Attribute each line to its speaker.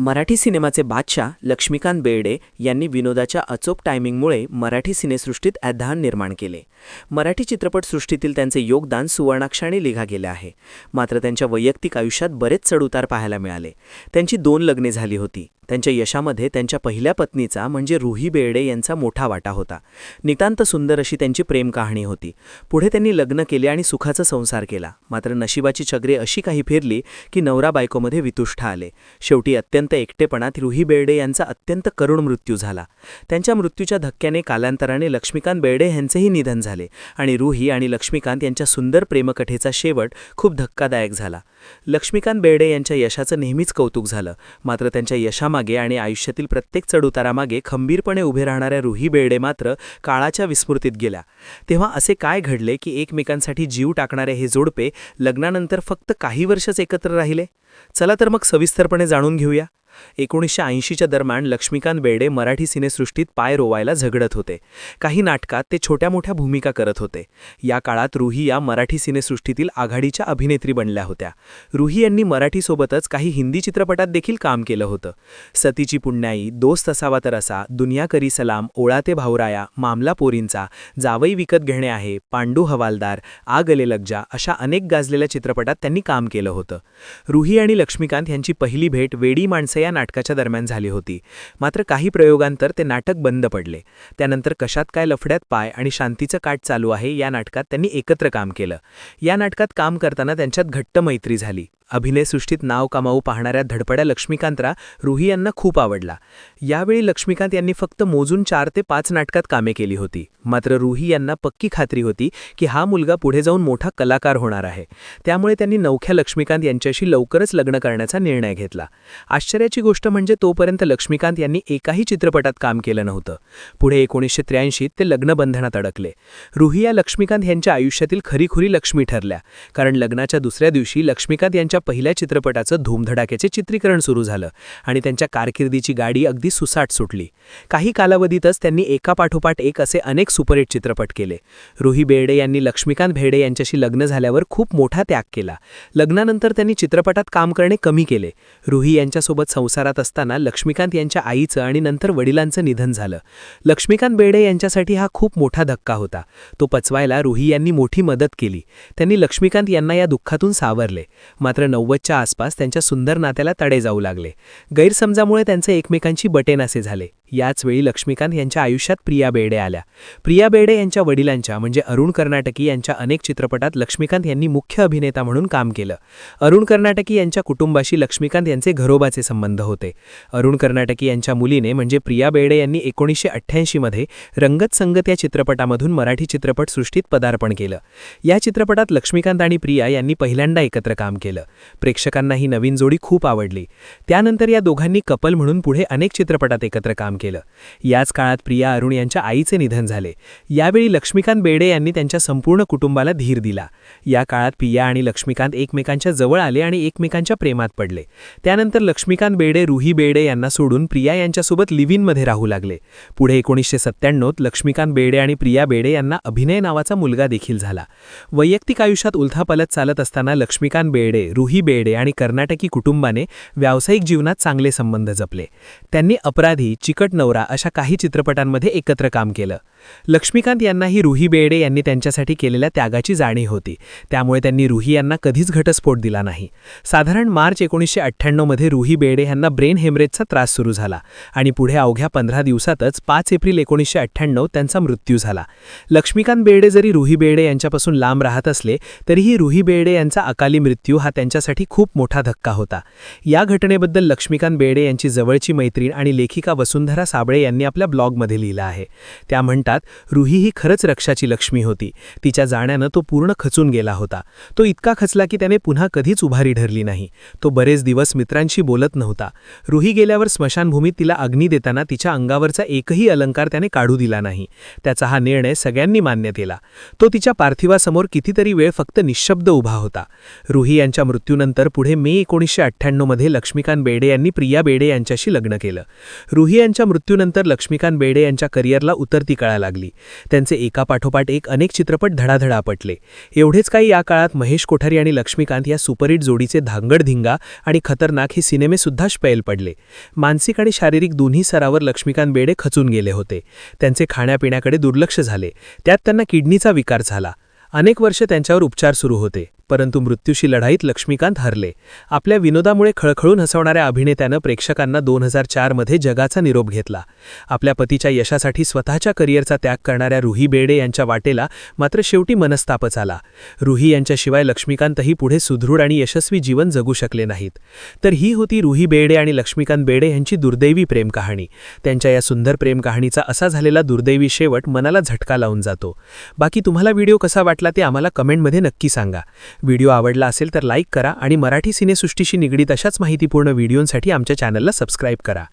Speaker 1: मराठी सिनेमाचे बादशाह लक्ष्मीकांत बेर्डे यांनी विनोदाच्या अचूक टायमिंगमुळे मराठी सिनेसृष्टीत अध्यान निर्माण केले. मराठी चित्रपटसृष्टीतील त्यांचे योगदान सुवर्णाक्षराने लिहा गेले आहे. मात्र त्यांच्या वैयक्तिक आयुष्यात बरेच चढउतार पाहायला मिळाले. त्यांची 2 लग्ने झाली होती. त्यांच्या यशामध्ये त्यांच्या पहिल्या पत्नीचा म्हणजे रुही बेर्डे यांचा मोठा वाटा होता. नितांत सुंदर अशी त्यांची प्रेम कहाणी होती. पुढे त्यांनी लग्न केले आणि सुखाचा संसार केला. मात्र नशिबाची चक्रे अशी काही फिरली की नवरा बायकोमध्ये वितुष्ट आले. शेवटी अत्यंत एकटेपणात रुही बेर्डे यांचा अत्यंत करुण मृत्यू झाला. त्यांच्या मृत्यूच्या धक्क्याने कालांतराने लक्ष्मीकांत बेर्डे यांचेही निधन झाले आणि रुही आणि लक्ष्मीकांत यांच्या सुंदर प्रेमकथेचा शेवट खूप धक्कादायक झाला. लक्ष्मीकांत बेर्डे यांच्या यशाचं नेहमीच कौतुक झालं. मात्र त्यांच्या यशामागे आणि आयुष्यातील प्रत्येक चढउतारामागे खंबीरपणे उभे राहणाऱ्या रुही बेर्डे मात्र काळाच्या विस्मृतीत गेल्या. तेव्हा असे काय घडले की एकमेकांसाठी जीव टाकणारे हे जोडपे लग्नानंतर फक्त काही वर्षच एकत्र राहिले? चला तर मग सविस्तरपणे जाणून घेऊया. 1980च्या दरम्यान लक्ष्मीकांत बेर्डे मराठी सिनेसृष्टीत पाय रोवायला झगडत होते. काही नाटकात ते छोट्या मोठ्या भूमिका करत होते. या काळात रुही या मराठी सिनेसृष्टीतील आघाडीच्या अभिनेत्री बनल्या होत्या. रुही यांनी मराठीसोबतच काही हिंदी चित्रपटात देखील काम केलं होतं. सतीची पुण्याई, दोस्त असावा तर असा, दुनिया करी सलाम, ओळा ते भावराया, मामला पोरींचा, जावई विकत घेणे आहे, पांडू हवालदार, आ गले लग जा अशा अनेक गाजलेल्या चित्रपटात त्यांनी काम केलं होतं. रुही आणि लक्ष्मीकांत यांची पहिली भेट वेडी माणसे या नाटकाच्या दरम्यान झाली होती. मात्र काही प्रयोगांतर ते नाटक बंद पडले. त्यानंतर कशात काय लफड्यात पाय आणि शांतीचं काठ चालू आहे या नाटकात त्यांनी एकत्र काम केलं. या नाटकात काम करताना त्यांच्यात घट्ट मैत्री झाली. अभिनयसृष्टीत नाव कमावू पाहणाऱ्या धडपड्या लक्ष्मीकांतरा रुही यांना खूप आवडला. यावेळी लक्ष्मीकांत यांनी फक्त मोजून 4 ते 5 नाटकात कामे केली होती. मात्र रुही यांना पक्की खात्री होती की हा मुलगा पुढे जाऊन मोठा कलाकार होणार आहे. त्यामुळे त्यांनी नवख्या लक्ष्मीकांत यांच्याशी लवकरच लग्न करण्याचा निर्णय घेतला. आश्चर्याची गोष्ट म्हणजे तोपर्यंत लक्ष्मीकांत यांनी एकाही चित्रपटात काम केलं नव्हतं. पुढे 1983 ते लग्नबंधनात अडकले. रुही या लक्ष्मीकांत यांच्या आयुष्यातील खरीखुरी लक्ष्मी ठरल्या. कारण लग्नाच्या दुसऱ्या दिवशी लक्ष्मीकांत यांच्या पहिल्या चित्रपटाचं धूमधडाक्याचे चित्रीकरण सुरू झालं आणि त्यांच्या कारकिर्दीची गाडी अगदी सुसाट सुटली. काही कालावधीतच त्यांनी एकापाठोपाठ एक असे अनेक सुपरहिट चित्रपट केले. रुही बेर्डे यांनी लक्ष्मीकांत बेर्डे यांच्याशी लग्न झाल्यावर खूप मोठा त्याग केला. लग्नानंतर त्यांनी चित्रपटात काम करणे कमी केले. रुही यांच्यासोबत संसारात असताना लक्ष्मीकांत यांच्या आईचं आणि नंतर वडिलांचं निधन झालं. लक्ष्मीकांत बेर्डे यांच्यासाठी हा खूप मोठा धक्का होता. तो पचवायला रुही यांनी मोठी मदत केली. त्यांनी लक्ष्मीकांत यांना या दुःखातून सावरले. मात्र 90च्या आसपास त्यांच्या सुंदर नात्याला तडे जाऊ लागले. गैरसमजामुळे त्यांचे एकमेकांची बटेनासे झाले. याच वेळी लक्ष्मीकांत यांच्या आयुष्यात प्रिया बेर्डे आल्या. प्रिया बेर्डे यांच्या वडिलांच्या म्हणजे अरुण कर्नाटकी यांच्या अनेक चित्रपटात लक्ष्मीकांत यांनी मुख्य अभिनेता म्हणून काम केलं. अरुण कर्नाटकी यांच्या कुटुंबाशी लक्ष्मीकांत यांचे घरोबाचे संबंध होते. अरुण कर्नाटकी यांच्या मुलीने म्हणजे प्रिया बेर्डे यांनी 1988 मध्ये रंगत संगत या चित्रपटामधून मराठी चित्रपटसृष्टीत पदार्पण केलं. या चित्रपटात लक्ष्मीकांत आणि प्रिया यांनी पहिल्यांदा एकत्र काम केलं. प्रेक्षकांना ही नवीन जोडी खूप आवडली. त्यानंतर या दोघांनी कपल म्हणून पुढे अनेक चित्रपटात एकत्र काम केलं. याच काळात प्रिया अरुण यांच्या आईचे निधन झाले. यावेळी लक्ष्मीकांत बेर्डे यांनी त्यांच्या संपूर्ण कुटुंबाला धीर दिला. या काळात प्रिया आणि लक्ष्मीकांत एकमेकांच्या जवळ आले आणि एकमेकांच्या प्रेमात पडले. त्यानंतर लक्ष्मीकांत बेर्डे रुही बेर्डे यांना सोडून प्रिया यांच्यासोबत लिव्ह-इनमध्ये राहू लागले. पुढे 1997 लक्ष्मीकांत बेर्डे आणि प्रिया बेर्डे यांना अभिनय नावाचा मुलगा देखील झाला. वैयक्तिक आयुष्यात उलथापालथ चालत असताना लक्ष्मीकांत बेर्डे, रुही बेर्डे आणि कर्नाटकी कुटुंबाने व्यावसायिक जीवनात चांगले संबंध जपले. त्यांनी अपराधी, चिकट नवरा अशा काही चित्रपटांमध्ये एकत्र काम केलं. लक्ष्मीकांत यांनाही रुही बेर्डे यांनी त्यांच्यासाठी केलेल्या त्यागाची जाणीव होती. त्यामुळे त्यांनी रुही यांना कधीच घटस्फोट दिला नाही. साधारण मार्च 1998 मध्ये रुही बेर्डे यांना ब्रेन हेमरेजचा त्रास सुरू झाला आणि पुढे अवघ्या 15 दिवसातच 5 एप्रिल 1998 त्यांचा मृत्यू झाला. लक्ष्मीकांत बेर्डे जरी रुही बेर्डे यांच्यापासून लांब राहत असले तरीही रुही बेर्डे यांचा अकाली मृत्यू हा त्यांच्यासाठी खूप मोठा धक्का होता. या घटनेबद्दल लक्ष्मीकांत बेर्डे यांची जवळची मैत्रीण आणि लेखिका वसुंधरा साबळे यांनी आपल्या ब्लॉगमध्ये लिहिलं आहे. त्या म्हणतात, रुही ही खरंच रक्षाची लक्ष्मी होती. तिच्या जाण्यानं तो पूर्ण खचून गेला होता. तो इतका खचला की त्याने पुन्हा कधीच उभारी धरली नाही. तो बरेच दिवस मित्रांशी बोलत नव्हता. रुही गेल्यावर स्मशानभूमीत तिला अग्नी देताना तिच्या अंगावरचा एकही अलंकार त्याने काढू दिला नाही. त्याचा हा निर्णय सगळ्यांनी मान्य केला. तो तिच्या पार्थिवासमोर कितीतरी वेळ फक्त निशब्द उभा होता. रुही यांच्या मृत्यूनंतर पुढे मे 1998 मध्ये लक्ष्मीकांत बेर्डे यांनी प्रिया बेर्डे यांच्याशी लग्न केलं. रुही यांच्या
Speaker 2: मृत्यूनंतर लक्ष्मीकांत बेर्डे यांच्या करिअरला उतरती कळा लागली. त्यांचे एकापाठोपाठ एक अनेक चित्रपट धडाधड आपटले. एवढेच काही, या काळात महेश कोठारी आणि लक्ष्मीकांत या सुपरहिट जोडीचे धांगड-धिंगा आणि खतरनाक हे सिनेमेसुद्धा श्पैल पडले. मानसिक आणि शारीरिक दोन्ही स्तरावर लक्ष्मीकांत बेर्डे खचून गेले होते. त्यांचे खाण्यापिण्याकडे दुर्लक्ष झाले. त्यात त्यांना किडनीचा विकार झाला. अनेक वर्ष त्यांच्यावर उपचार सुरू होते, परंतु मृत्यूशी लढाईत लक्ष्मीकांत हरले. आपल्या विनोदामुळे खळखळून हसवणाऱ्या अभिनेत्यानं प्रेक्षकांना 2004 मध्ये जगाचा निरोप घेतला. आपल्या पतीच्या यशासाठी स्वतःच्या करिअरचा त्याग करणाऱ्या रुही बेर्डे यांच्या वाटेला मात्र शेवटी मनस्तापच आला. रुही यांच्याशिवाय लक्ष्मीकांतही पुढे सुदृढ आणि यशस्वी जीवन जगू शकले नाहीत. तर ही होती रुही बेर्डे आणि लक्ष्मीकांत बेर्डे यांची दुर्दैवी प्रेम कहाणी. त्यांच्या या सुंदर प्रेम कहाणीचा असा झालेला दुर्दैवी शेवट मनाला झटका लावून जातो. बाकी तुम्हाला व्हिडिओ कसा वाटला ते आम्हाला कमेंटमध्ये नक्की सांगा. व्हिडिओ आवडला असेल तर लाईक करा आणि मराठी सिनेसृष्टीशी निगडीत अशाच माहितीपूर्ण व्हिडिओंसाठी आमच्या चॅनलला सबस्क्राईब करा.